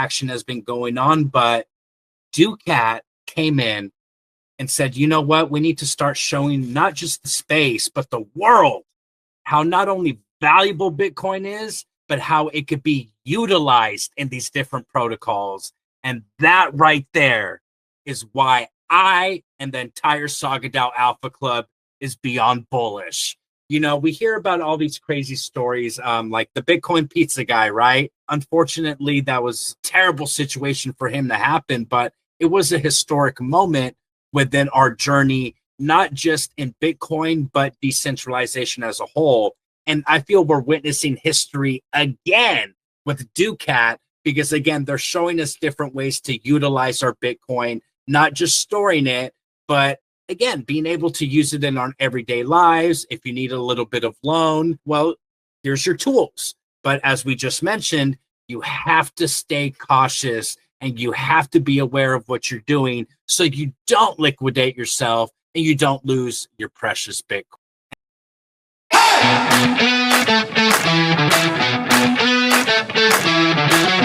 action has been going on, but Ducat came in and said, you know what, we need to start showing not just the space, but the world how not only valuable Bitcoin is, but how it could be utilized in these different protocols. And that right there is why I and the entire SagaDAO Alpha Club is beyond bullish. You know, we hear about all these crazy stories, like the Bitcoin pizza guy, right? Unfortunately, that was a terrible situation for him to happen, but it was a historic moment within our journey, not just in Bitcoin, but decentralization as a whole. And I feel we're witnessing history again with Ducat, because again, they're showing us different ways to utilize our Bitcoin, not just storing it, but again, being able to use it in our everyday lives. If you need a little bit of loan, well, here's your tools. But as we just mentioned, you have to stay cautious and you have to be aware of what you're doing so you don't liquidate yourself and you don't lose your precious Bitcoin.